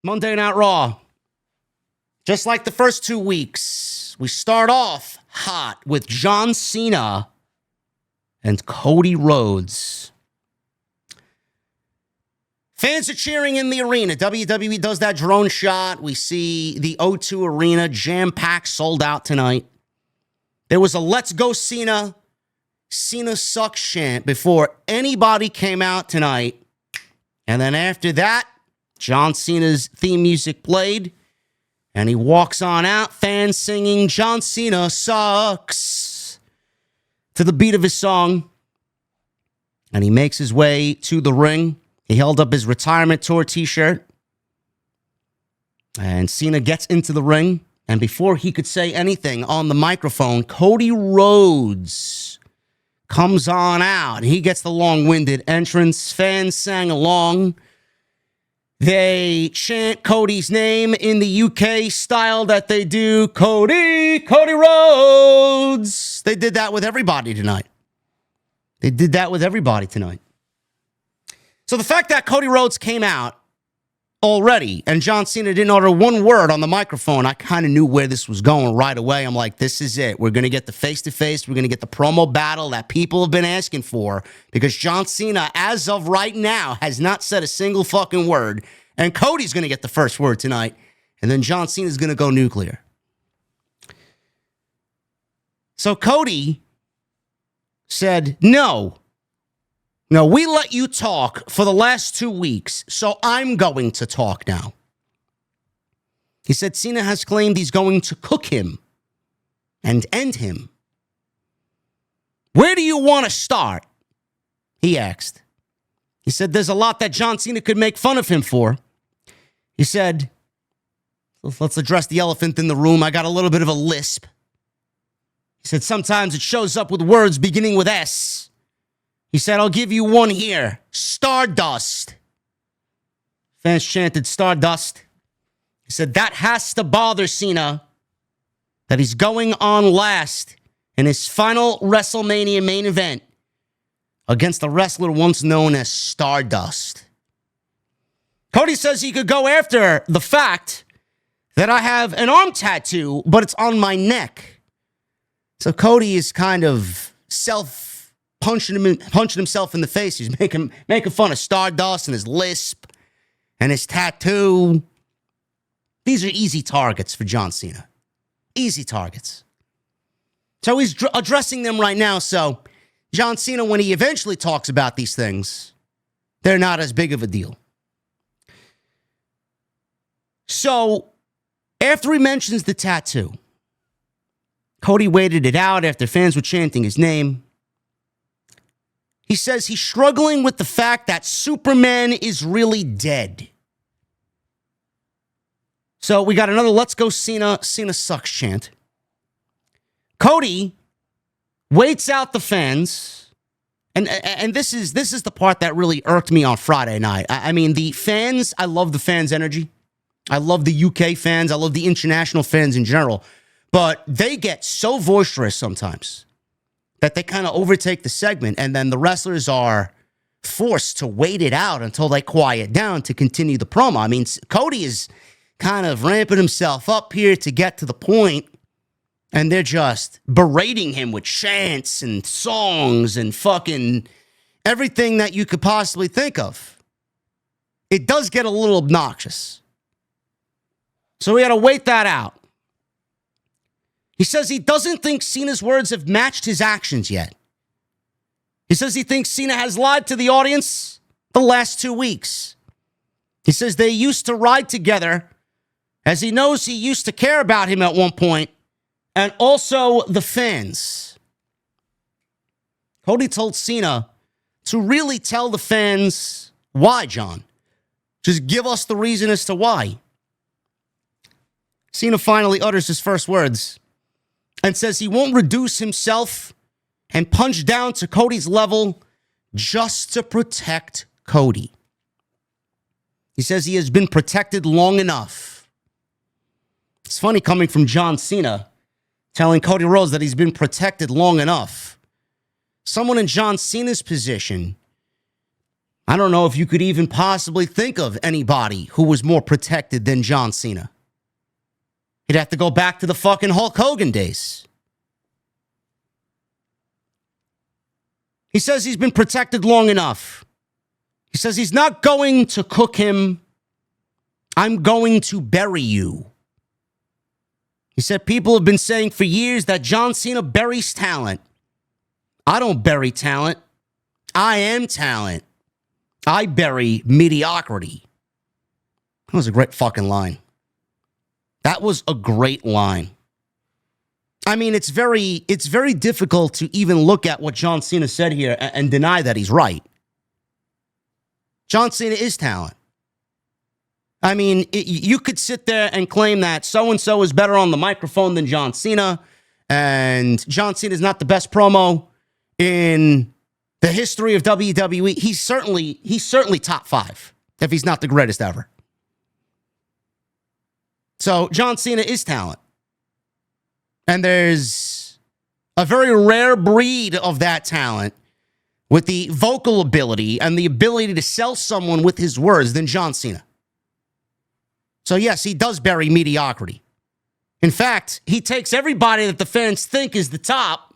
Monday Night Raw. Just like the first 2 weeks, we start off hot with John Cena and Cody Rhodes. Fans are cheering in the arena. WWE does that drone shot. We see the O2 Arena jam-packed, sold out tonight. There was a Let's Go Cena, Cena sucks chant before anybody came out tonight. And then after that, John Cena's theme music played. And he walks on out, fans singing John Cena sucks to the beat of his song. And he makes his way to the ring. He held up his retirement tour t-shirt. And Cena gets into the ring. And before he could say anything on the microphone, Cody Rhodes comes on out. He gets the long-winded entrance. Fans sang along. They chant Cody's name in the UK style that they do. Cody Rhodes. They did that with everybody tonight. So the fact that Cody Rhodes came out already and John Cena didn't utter one word on the microphone, I kind of knew where this was going right away. I'm like, this is it. We're going to get the face-to-face. We're going to get the promo battle that people have been asking for, because John Cena, as of right now, has not said a single fucking word. And Cody's going to get the first word tonight. And then John Cena's going to go nuclear. So Cody said, no, we let you talk for the last 2 weeks, so I'm going to talk now. He said Cena has claimed he's going to cook him and end him. Where do you want to start? He asked. He said there's a lot that John Cena could make fun of him for. He said, let's address the elephant in the room. I got a little bit of a lisp. He said sometimes it shows up with words beginning with S. He said, I'll give you one here. Stardust. Fans chanted Stardust. He said, that has to bother Cena, that he's going on last in his final WrestleMania main event against a wrestler once known as Stardust. Cody says he could go after the fact that I have an arm tattoo, but it's on my neck. So Cody is kind of punching himself in the face. He's making fun of Stardust and his lisp and his tattoo. These are easy targets for John Cena. Easy targets. So he's addressing them right now. So John Cena, when he eventually talks about these things, they're not as big of a deal. So after he mentions the tattoo, Cody waited it out after fans were chanting his name. He says he's struggling with the fact that Superman is really dead. So we got another Let's Go Cena sucks chant. Cody waits out the fans. And this is the part that really irked me on Friday night. I mean, the fans, I love the fans' energy. I love the UK fans. I love the international fans in general. But they get so boisterous sometimes that they kind of overtake the segment, and then the wrestlers are forced to wait it out until they quiet down to continue the promo. I mean, Cody is kind of ramping himself up here to get to the point, and they're just berating him with chants and songs and fucking everything that you could possibly think of. It does get a little obnoxious. So we got to wait that out. He says he doesn't think Cena's words have matched his actions yet. He says he thinks Cena has lied to the audience the last 2 weeks. He says they used to ride together, as he knows he used to care about him at one point, and also the fans. Cody told Cena to really tell the fans why, John. Just give us the reason as to why. Cena finally utters his first words and says he won't reduce himself and punch down to Cody's level just to protect Cody. He says he has been protected long enough. It's funny coming from John Cena telling Cody Rhodes that he's been protected long enough. Someone in John Cena's position, I don't know if you could even possibly think of anybody who was more protected than John Cena. You'd have to go back to the fucking Hulk Hogan days. He says he's been protected long enough. He says he's not going to cook him. I'm going to bury you. He said people have been saying for years that John Cena buries talent. I don't bury talent. I am talent. I bury mediocrity. That was a great fucking line. That was a great line. I mean, it's very difficult to even look at what John Cena said here and deny that he's right. John Cena is talent. I mean, you could sit there and claim that so-and-so is better on the microphone than John Cena, and John Cena is not the best promo in the history of WWE. He's certainly top 5, if he's not the greatest ever. So John Cena is talent. And there's a very rare breed of that talent with the vocal ability and the ability to sell someone with his words than John Cena. So yes, he does bury mediocrity. In fact, he takes everybody that the fans think is the top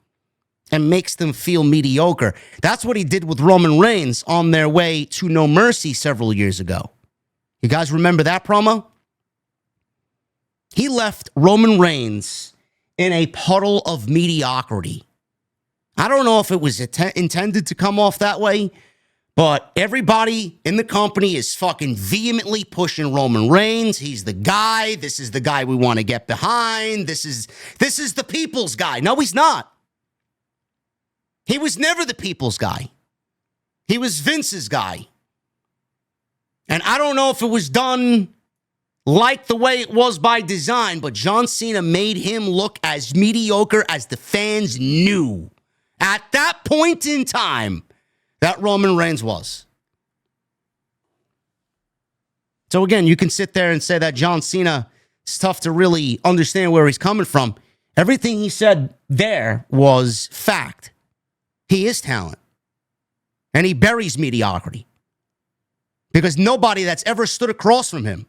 and makes them feel mediocre. That's what he did with Roman Reigns on their way to No Mercy several years ago. You guys remember that promo? He left Roman Reigns in a puddle of mediocrity. I don't know if it was intended to come off that way, but everybody in the company is fucking vehemently pushing Roman Reigns. He's the guy. This is the guy we want to get behind. This is the people's guy. No, he's not. He was never the people's guy. He was Vince's guy. And I don't know if it was done like the way it was by design, but John Cena made him look as mediocre as the fans knew at that point in time that Roman Reigns was. So again, you can sit there and say that John Cena, it's tough to really understand where he's coming from. Everything he said there was fact. He is talent. And he buries mediocrity. Because nobody that's ever stood across from him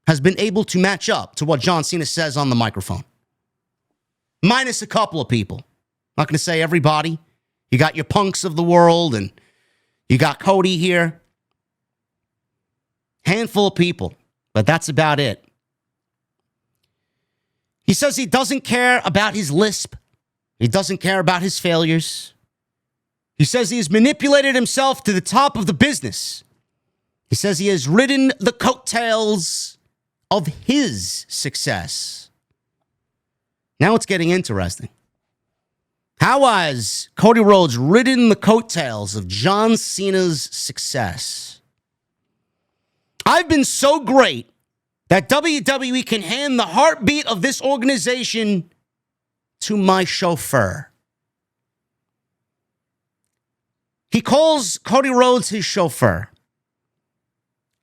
has been able to match up to what John Cena says on the microphone. Minus a couple of people. Not going to say everybody. You got your punks of the world, and you got Cody here. Handful of people, but that's about it. He says he doesn't care about his lisp. He doesn't care about his failures. He says he has manipulated himself to the top of the business. He says he has ridden the coattails of his success. Now it's getting interesting. How has Cody Rhodes ridden the coattails of John Cena's success? I've been so great that WWE can hand the heartbeat of this organization to my chauffeur. He calls Cody Rhodes his chauffeur.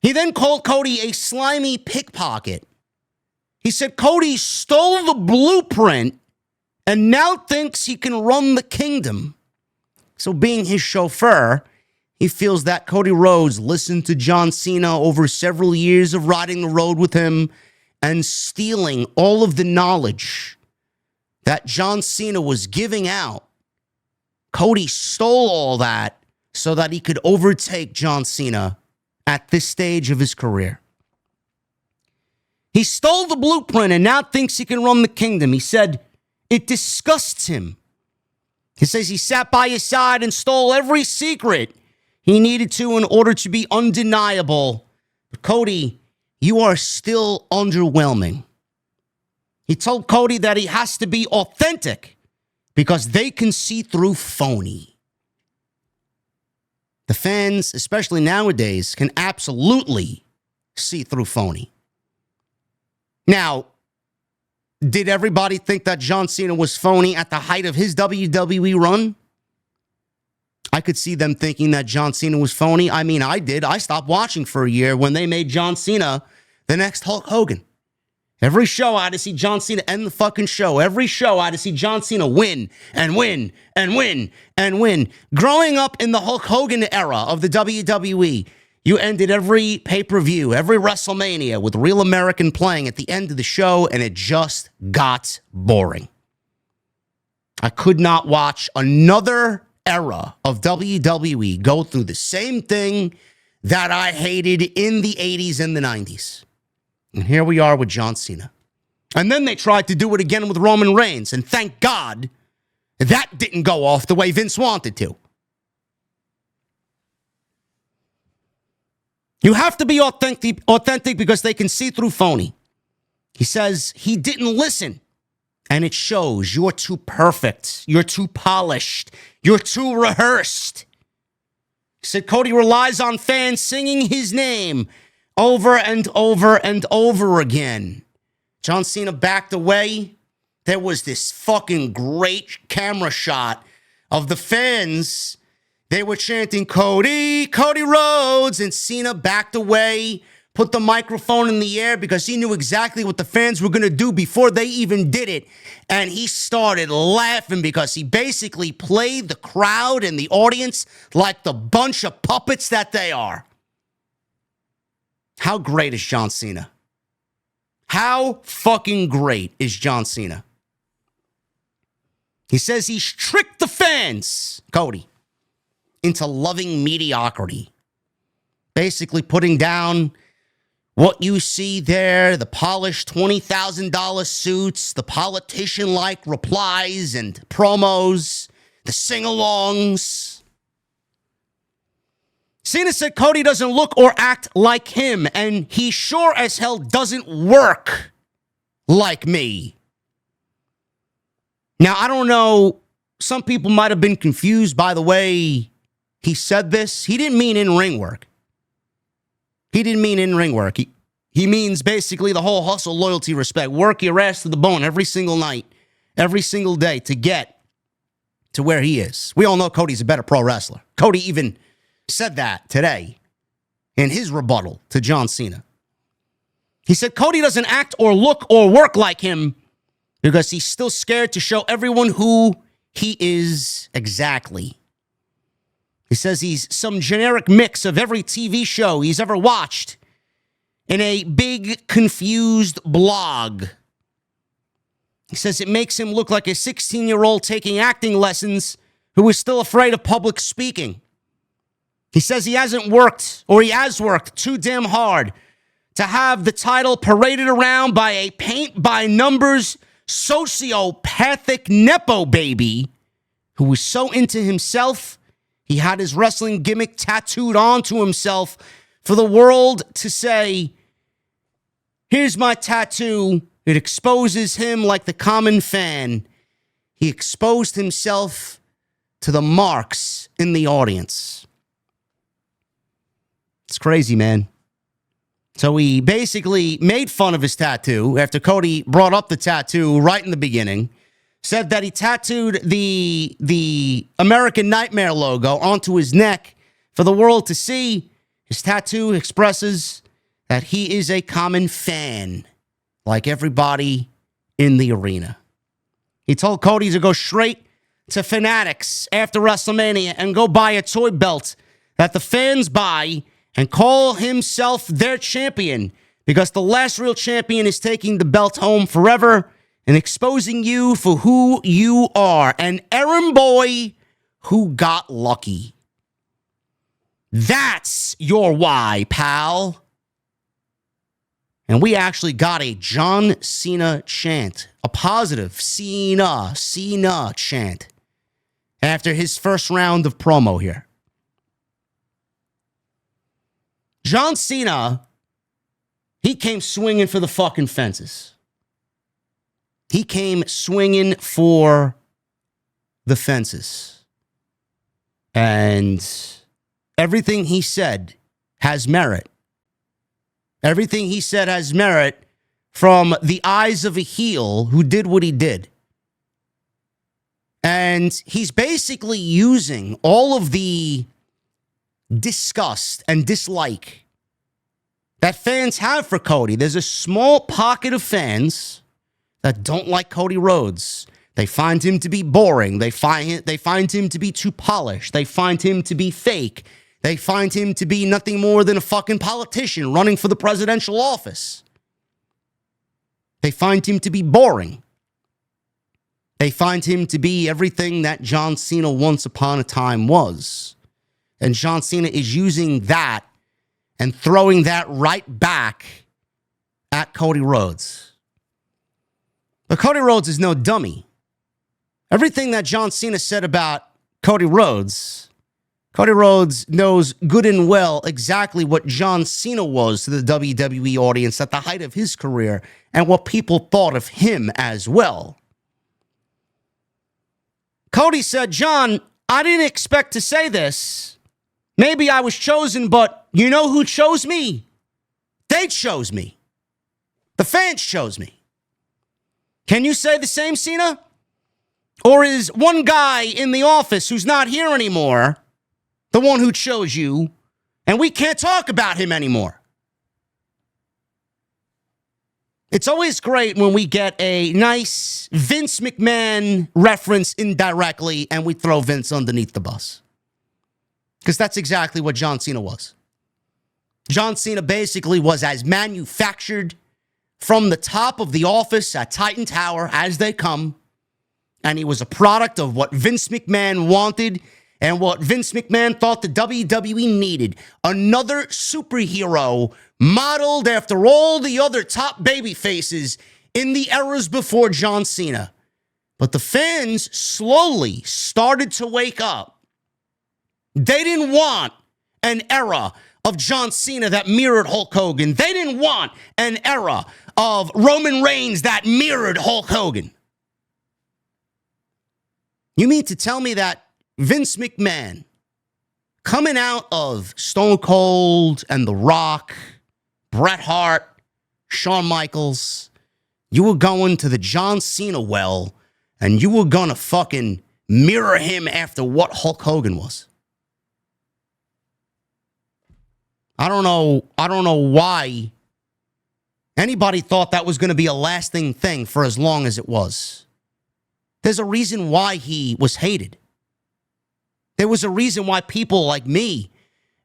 He then called Cody a slimy pickpocket. He said Cody stole the blueprint and now thinks he can run the kingdom. So being his chauffeur, he feels that Cody Rhodes listened to John Cena over several years of riding the road with him and stealing all of the knowledge that John Cena was giving out. Cody stole all that so that he could overtake John Cena at this stage of his career. He stole the blueprint and now thinks he can run the kingdom. He said it disgusts him. He says he sat by his side and stole every secret he needed to in order to be undeniable. But Cody, you are still underwhelming. He told Cody that he has to be authentic because they can see through phony. The fans, especially nowadays, can absolutely see through phony. Now, did everybody think that John Cena was phony at the height of his WWE run? I could see them thinking that John Cena was phony. I mean, I did. I stopped watching for a year when they made John Cena the next Hulk Hogan. Every show I had to see John Cena end the fucking show. Every show I had to see John Cena win and win and win and win. Growing up in the Hulk Hogan era of the WWE, you ended every pay-per-view, every WrestleMania with Real American playing at the end of the show, and it just got boring. I could not watch another era of WWE go through the same thing that I hated in the 80s and the 90s. And here we are with John Cena. And then they tried to do it again with Roman Reigns. And thank God that didn't go off the way Vince wanted to. You have to be authentic because they can see through phony. He says he didn't listen. And it shows. You're too perfect. You're too polished. You're too rehearsed. He said Cody relies on fans singing his name over and over and over again. John Cena backed away. There was this fucking great camera shot of the fans. They were chanting, Cody, Cody Rhodes, and Cena backed away, put the microphone in the air because he knew exactly what the fans were going to do before they even did it. And he started laughing because he basically played the crowd and the audience like the bunch of puppets that they are. How great is John Cena? How fucking great is John Cena? He says he's tricked the fans, Cody, into loving mediocrity. Basically putting down what you see there, the polished $20,000 suits, the politician-like replies and promos, the sing-alongs. Cena said Cody doesn't look or act like him, and he sure as hell doesn't work like me. Now, I don't know. Some people might have been confused by the way he said this. He didn't mean in-ring work. He didn't mean in-ring work. He means basically the whole hustle, loyalty, respect. Work your ass to the bone every single night, every single day to get to where he is. We all know Cody's a better pro wrestler. Cody even said that today in his rebuttal to John Cena. He said Cody doesn't act or look or work like him because he's still scared to show everyone who he is exactly. He says he's some generic mix of every TV show he's ever watched in a big, confused blog. He says it makes him look like a 16-year-old taking acting lessons who is still afraid of public speaking. He says he has worked too damn hard to have the title paraded around by a paint-by-numbers sociopathic Nepo baby who was so into himself, he had his wrestling gimmick tattooed onto himself for the world to say, here's my tattoo. It exposes him like the common fan. He exposed himself to the marks in the audience. It's crazy, man. So he basically made fun of his tattoo after Cody brought up the tattoo right in the beginning. Said that he tattooed the American Nightmare logo onto his neck for the world to see. His tattoo expresses that he is a common fan, like everybody in the arena. He told Cody to go straight to Fanatics after WrestleMania and go buy a toy belt that the fans buy and call himself their champion because the last real champion is taking the belt home forever and exposing you for who you are, an errand boy who got lucky. That's your why, pal. And we actually got a John Cena chant, a positive Cena chant after his first round of promo here. John Cena, he came swinging for the fucking fences. He came swinging for the fences. And everything he said has merit. Everything he said has merit from the eyes of a heel who did what he did. And he's basically using all of the disgust and dislike that fans have for Cody. There's a small pocket of fans that don't like Cody Rhodes. They find him to be boring. They find him to be too polished. They find him to be fake. They find him to be nothing more than a fucking politician running for the presidential office. They find him to be boring. They find him to be everything that John Cena once upon a time was. And John Cena is using that and throwing that right back at Cody Rhodes. But Cody Rhodes is no dummy. Everything that John Cena said about Cody Rhodes knows good and well exactly what John Cena was to the WWE audience at the height of his career and what people thought of him as well. Cody said, John, I didn't expect to say this. Maybe I was chosen, but you know who chose me? They chose me. The fans chose me. Can you say the same, Cena? Or is one guy in the office who's not here anymore the one who chose you, and we can't talk about him anymore? It's always great when we get a nice Vince McMahon reference indirectly and we throw Vince underneath the bus. Because that's exactly what John Cena was. John Cena basically was as manufactured from the top of the office at Titan Tower as they come. And he was a product of what Vince McMahon wanted and what Vince McMahon thought the WWE needed. Another superhero modeled after all the other top baby faces in the eras before John Cena. But the fans slowly started to wake up. They didn't want an era of John Cena that mirrored Hulk Hogan. They didn't want an era of Roman Reigns that mirrored Hulk Hogan. You mean to tell me that Vince McMahon, coming out of Stone Cold and The Rock, Bret Hart, Shawn Michaels, you were going to the John Cena well and you were going to fucking mirror him after what Hulk Hogan was? I don't know why anybody thought that was going to be a lasting thing for as long as it was. There's a reason why he was hated. There was a reason why people like me,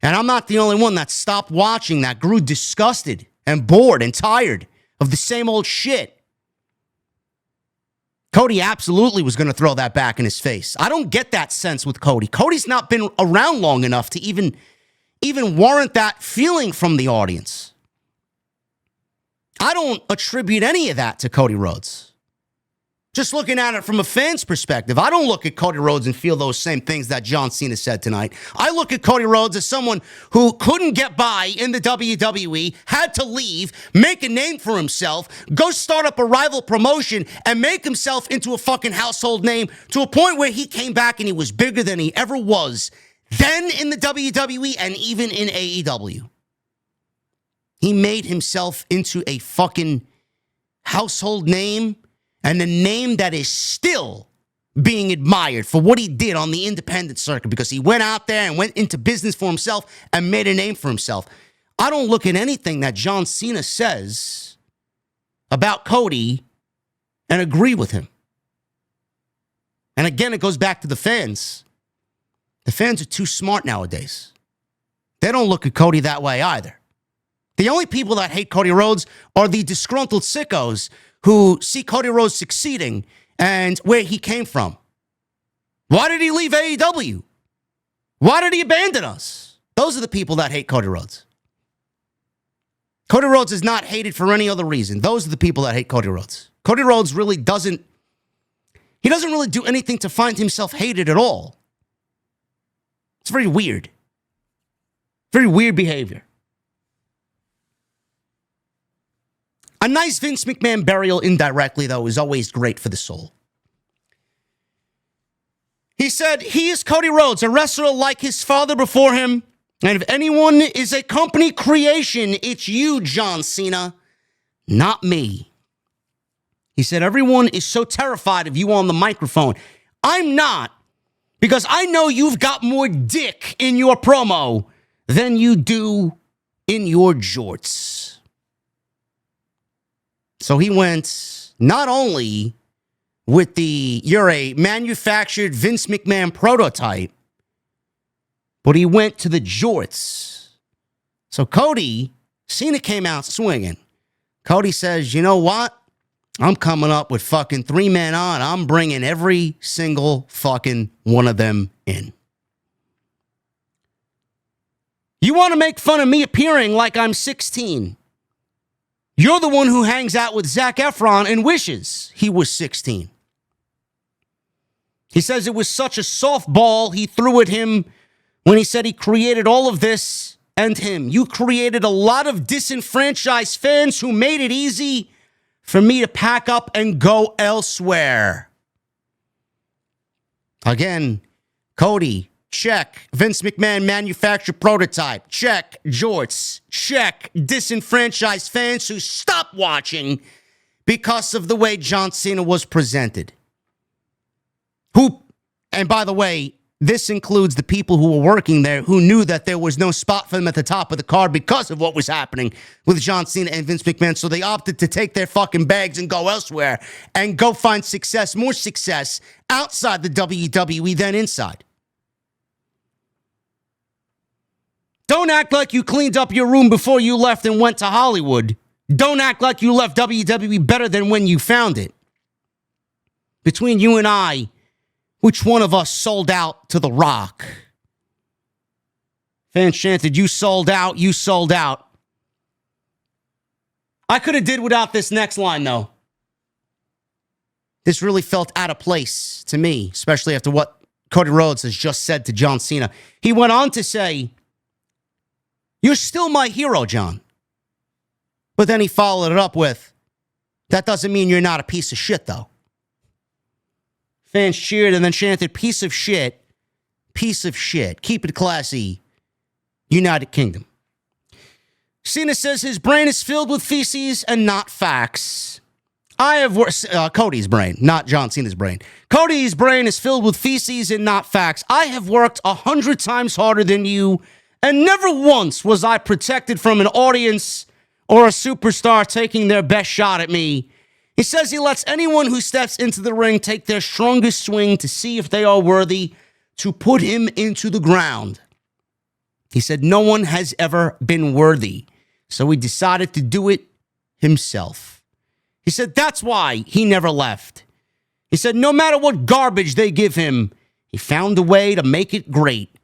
and I'm not the only one that stopped watching, that grew disgusted and bored and tired of the same old shit. Cody absolutely was going to throw that back in his face. I don't get that sense with Cody. Cody's not been around long enough to even warrant that feeling from the audience. I don't attribute any of that to Cody Rhodes. Just looking at it from a fan's perspective, I don't look at Cody Rhodes and feel those same things that John Cena said tonight. I look at Cody Rhodes as someone who couldn't get by in the WWE, had to leave, make a name for himself, go start up a rival promotion, and make himself into a fucking household name to a point where he came back and he was bigger than he ever was then in the WWE and even in AEW. He made himself into a fucking household name, and a name that is still being admired for what he did on the independent circuit, because he went out there and went into business for himself and made a name for himself. I don't look at anything that John Cena says about Cody and agree with him. And again, it goes back to the fans. The fans are too smart nowadays. They don't look at Cody that way either. The only people that hate Cody Rhodes are the disgruntled sickos who see Cody Rhodes succeeding and where he came from. Why did he leave AEW? Why did he abandon us? Those are the people that hate Cody Rhodes. Cody Rhodes is not hated for any other reason. Those are the people that hate Cody Rhodes. Cody Rhodes really doesn't really do anything to find himself hated at all. It's very weird. Very weird behavior. A nice Vince McMahon burial indirectly, though, is always great for the soul. He said, he is Cody Rhodes, a wrestler like his father before him. And if anyone is a company creation, it's you, John Cena, not me. He said, everyone is so terrified of you on the microphone. I'm not, because I know you've got more dick in your promo than you do in your jorts. So he went not only with the you're a manufactured Vince McMahon prototype, but he went to the jorts. So Cena came out swinging. Cody says, you know what? I'm coming up with fucking 3 men on. I'm bringing every single fucking one of them in. You want to make fun of me appearing like I'm 16. You're the one who hangs out with Zac Efron and wishes he was 16. He says it was such a softball he threw at him when he said he created all of this and him. You created a lot of disenfranchised fans who made it easy for me to pack up and go elsewhere. Again, Cody, check. Vince McMahon manufactured prototype. Check. Jorts. Check. Disenfranchised fans who stopped watching because of the way John Cena was presented. And by the way, this includes the people who were working there who knew that there was no spot for them at the top of the card because of what was happening with John Cena and Vince McMahon. So they opted to take their fucking bags and go elsewhere and go find success, more success outside the WWE than inside. Don't act like you cleaned up your room before you left and went to Hollywood. Don't act like you left WWE better than when you found it. Between you and I, which one of us sold out to The Rock? Fans chanted, you sold out, you sold out. I could have did without this next line, though. This really felt out of place to me, especially after what Cody Rhodes has just said to John Cena. He went on to say, you're still my hero, John. But then he followed it up with, that doesn't mean you're not a piece of shit, though. Fans cheered and then chanted, piece of shit, piece of shit. Keep it classy, United Kingdom. Cena says his brain is filled with feces and not facts. I have worked, Cody's brain, not John Cena's brain. Cody's brain is filled with feces and not facts. I have worked 100 times harder than you, and never once was I protected from an audience or a superstar taking their best shot at me. He says he lets anyone who steps into the ring take their strongest swing to see if they are worthy to put him into the ground. He said no one has ever been worthy, so he decided to do it himself. He said that's why he never left. He said no matter what garbage they give him, he found a way to make it great.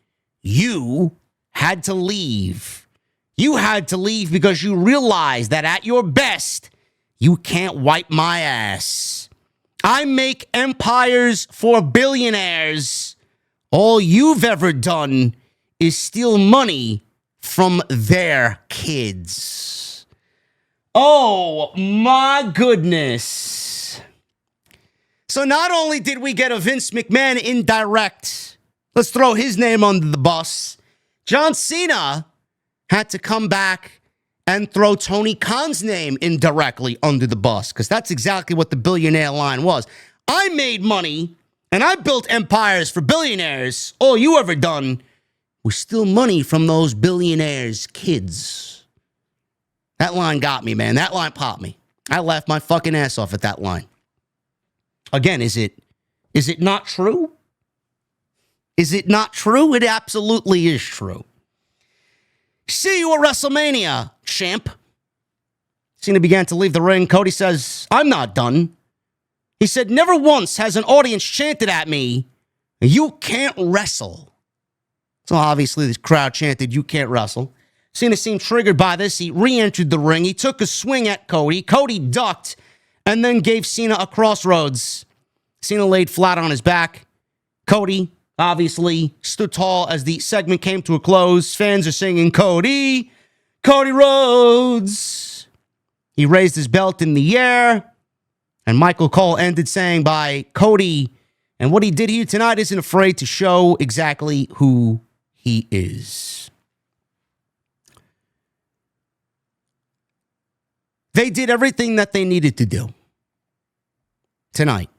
You had to leave. You had to leave because you realized that at your best, you can't wipe my ass. I make empires for billionaires. All you've ever done is steal money from their kids. Oh, my goodness. So not only did we get a Vince McMahon indirect, let's throw his name under the bus, John Cena had to come back and throw Tony Khan's name indirectly under the bus, because that's exactly what the billionaire line was. I made money, and I built empires for billionaires. All you ever done was steal money from those billionaires' kids. That line got me, man. That line popped me. I laughed my fucking ass off at that line. Again, is it not true? Is it not true? It absolutely is true. See you at WrestleMania, champ. Cena began to leave the ring. Cody says, I'm not done. He said, never once has an audience chanted at me, you can't wrestle. So obviously this crowd chanted, you can't wrestle. Cena seemed triggered by this. He re-entered the ring. He took a swing at Cody. Cody ducked and then gave Cena a crossroads. Cena laid flat on his back. Cody obviously stood tall as the segment came to a close. Fans are singing, Cody, Cody Rhodes. He raised his belt in the air, and Michael Cole ended saying by Cody, and what he did here tonight isn't afraid to show exactly who he is. They did everything that they needed to do tonight,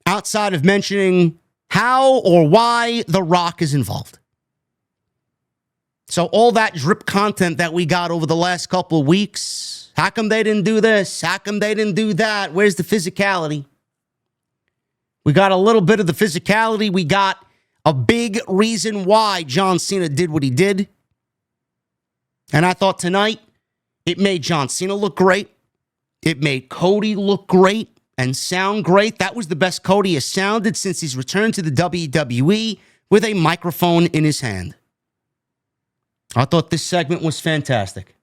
outside of mentioning how or why The Rock is involved. So all that drip content that we got over the last couple of weeks, how come they didn't do this? How come they didn't do that? Where's the physicality? We got a little bit of the physicality. We got a big reason why John Cena did what he did. And I thought tonight, it made John Cena look great. It made Cody look great and sound great. That was the best Cody has sounded since he's returned to the WWE with a microphone in his hand. I thought this segment was fantastic.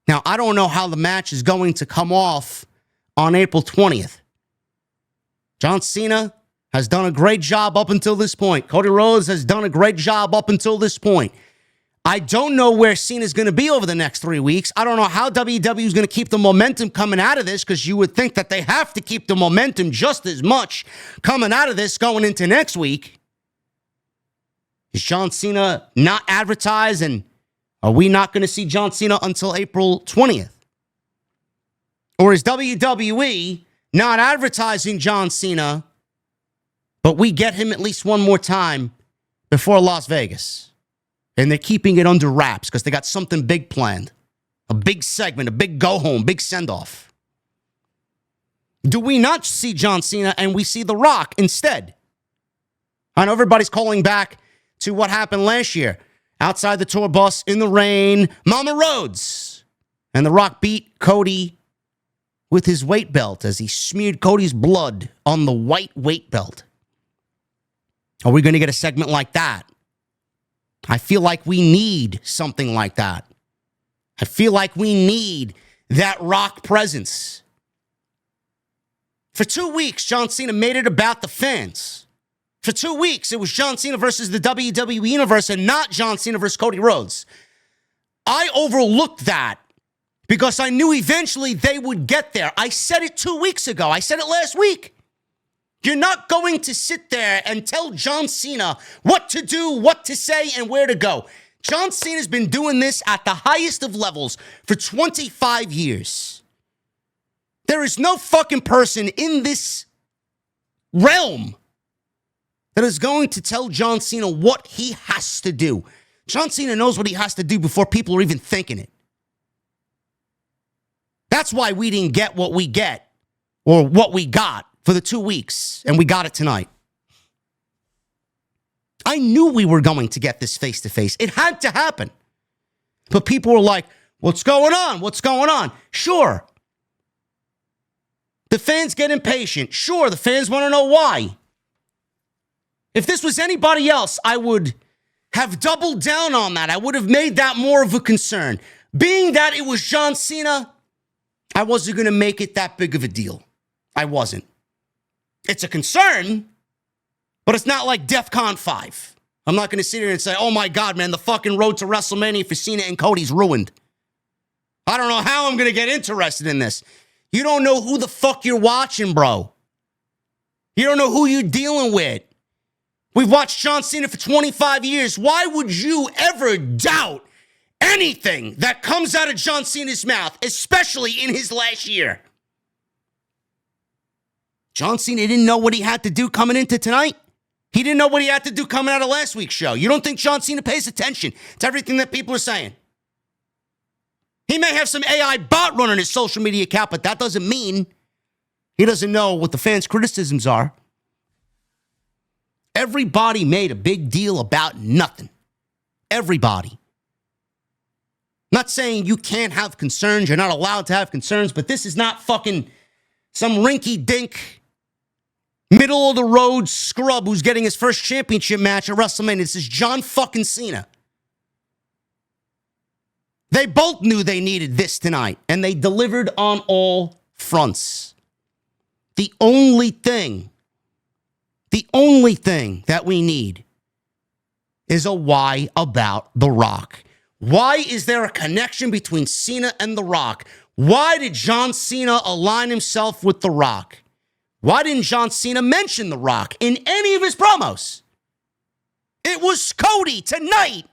Now, I don't know how the match is going to come off on April 20th. John Cena has done a great job up until this point. Cody Rhodes has done a great job up until this point. I don't know where Cena's going to be over the next 3 weeks. I don't know how WWE is going to keep the momentum coming out of this, because you would think that they have to keep the momentum just as much coming out of this going into next week. Is John Cena not advertised, and are we not going to see John Cena until April 20th? Or is WWE not advertising John Cena, but we get him at least one more time before Las Vegas? And they're keeping it under wraps because they got something big planned. A big segment, a big go-home, big send-off. Do we not see John Cena and we see The Rock instead? I know everybody's calling back to what happened last year. Outside the tour bus, in the rain, Mama Rhodes. And The Rock beat Cody with his weight belt as he smeared Cody's blood on the white weight belt. Are we going to get a segment like that? I feel like we need something like that. I feel like we need that Rock presence. For 2 weeks, John Cena made it about the fans. For 2 weeks, it was John Cena versus the WWE Universe and not John Cena versus Cody Rhodes. I overlooked that because I knew eventually they would get there. I said it 2 weeks ago. I said it last week. You're not going to sit there and tell John Cena what to do, what to say, and where to go. John Cena's been doing this at the highest of levels for 25 years. There is no fucking person in this realm that is going to tell John Cena what he has to do. John Cena knows what he has to do before people are even thinking it. That's why we didn't get what we get, or what we got for the 2 weeks, and we got it tonight. I knew we were going to get this face-to-face. It had to happen. But people were like, what's going on? What's going on? Sure. The fans get impatient. Sure, the fans want to know why. If this was anybody else, I would have doubled down on that. I would have made that more of a concern. Being that it was John Cena, I wasn't going to make it that big of a deal. I wasn't. It's a concern, but it's not like DEFCON 5. I'm not going to sit here and say, oh my God, man, the fucking road to WrestleMania for Cena and Cody's ruined. I don't know how I'm going to get interested in this. You don't know who the fuck you're watching, bro. You don't know who you're dealing with. We've watched John Cena for 25 years. Why would you ever doubt anything that comes out of John Cena's mouth, especially in his last year? John Cena didn't know what he had to do coming into tonight. He didn't know what he had to do coming out of last week's show. You don't think John Cena pays attention to everything that people are saying? He may have some AI bot running his social media account, but that doesn't mean he doesn't know what the fans' criticisms are. Everybody made a big deal about nothing. Everybody. Not saying you can't have concerns, you're not allowed to have concerns, but this is not fucking some rinky-dink, middle-of-the-road scrub who's getting his first championship match at WrestleMania. This is John fucking Cena. They both knew they needed this tonight, and they delivered on all fronts. The only thing that we need is a why about The Rock. Why is there a connection between Cena and The Rock? Why did John Cena align himself with The Rock? Why didn't John Cena mention The Rock in any of his promos? It was Cody tonight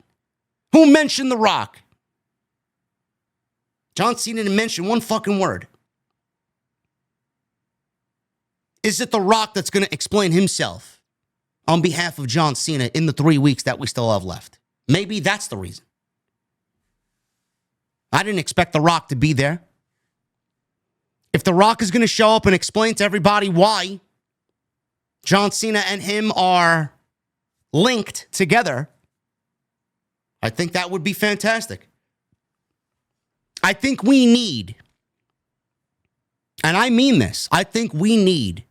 who mentioned The Rock. John Cena didn't mention one fucking word. Is it The Rock that's going to explain himself on behalf of John Cena in the 3 weeks that we still have left? Maybe that's the reason. I didn't expect The Rock to be there. If The Rock is going to show up and explain to everybody why John Cena and him are linked together, I think that would be fantastic. I think we need, and I mean this, I think we need,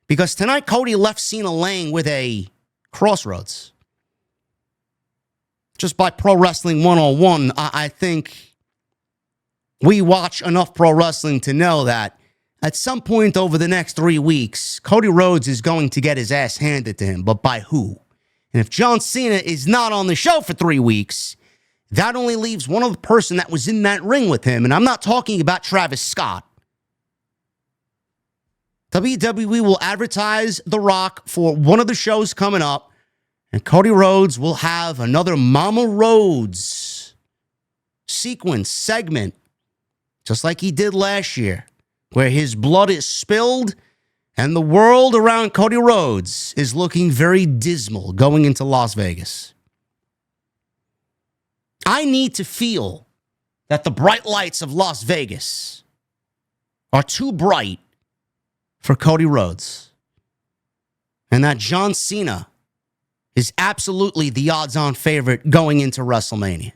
because tonight Cody left Cena laying with a crossroads. Just by Pro Wrestling 101, I think we watch enough pro wrestling to know that at some point over the next 3 weeks, Cody Rhodes is going to get his ass handed to him. But by who? And if John Cena is not on the show for 3 weeks, that only leaves one other person that was in that ring with him. And I'm not talking about Travis Scott. WWE will advertise The Rock for one of the shows coming up. And Cody Rhodes will have another Mama Rhodes sequence, segment, just like he did last year, where his blood is spilled and the world around Cody Rhodes is looking very dismal going into Las Vegas. I need to feel that the bright lights of Las Vegas are too bright for Cody Rhodes, and that John Cena is absolutely the odds-on favorite going into WrestleMania.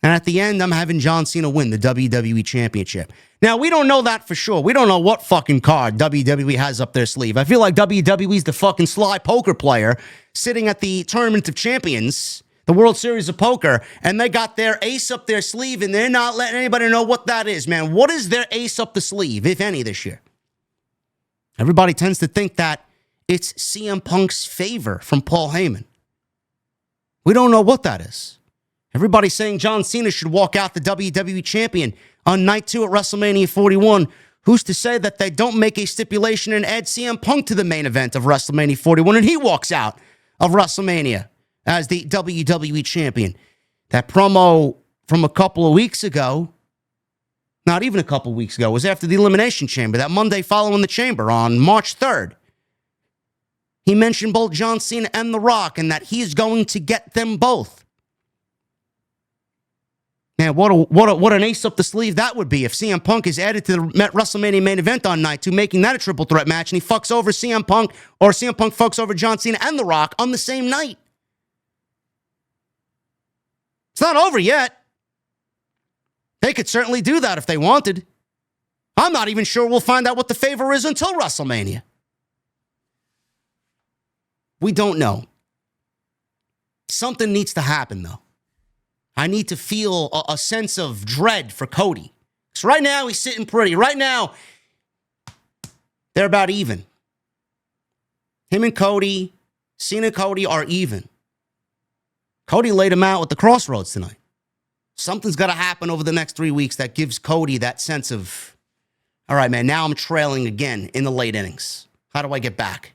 And at the end, I'm having John Cena win the WWE Championship. Now, we don't know that for sure. We don't know what fucking card WWE has up their sleeve. I feel like WWE's the fucking sly poker player sitting at the Tournament of Champions, the World Series of Poker, and they got their ace up their sleeve, and they're not letting anybody know what that is, man. What is their ace up the sleeve, if any, this year? Everybody tends to think that it's CM Punk's favor from Paul Heyman. We don't know what that is. Everybody's saying John Cena should walk out the WWE champion on night 2 at WrestleMania 41. Who's to say that they don't make a stipulation and add CM Punk to the main event of WrestleMania 41 and he walks out of WrestleMania as the WWE champion? That promo from a couple of weeks ago, not even a couple of weeks ago, was after the Elimination Chamber, that Monday following the Chamber on March 3rd. He mentioned both John Cena and The Rock and that he's going to get them both. Man, what an ace up the sleeve that would be if CM Punk is added to the WrestleMania main event on night 2, making that a triple threat match, and he fucks over CM Punk, or CM Punk fucks over John Cena and The Rock on the same night. It's not over yet. They could certainly do that if they wanted. I'm not even sure we'll find out what the favor is until WrestleMania. We don't know. Something needs to happen, though. I need to feel a sense of dread for Cody. So right now, he's sitting pretty. Right now, they're about even. Him and Cody, Cena Cody are even. Cody laid him out with the crossroads tonight. Something's got to happen over the next 3 weeks that gives Cody that sense of, all right, man, now I'm trailing again in the late innings. How do I get back?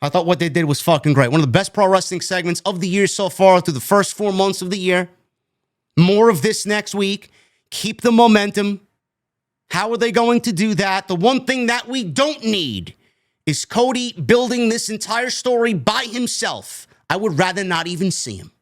I thought what they did was fucking great. One of the best pro wrestling segments of the year so far through the first 4 months of the year. More of this next week. Keep the momentum. How are they going to do that? The one thing that we don't need is Cody building this entire story by himself. I would rather not even see him.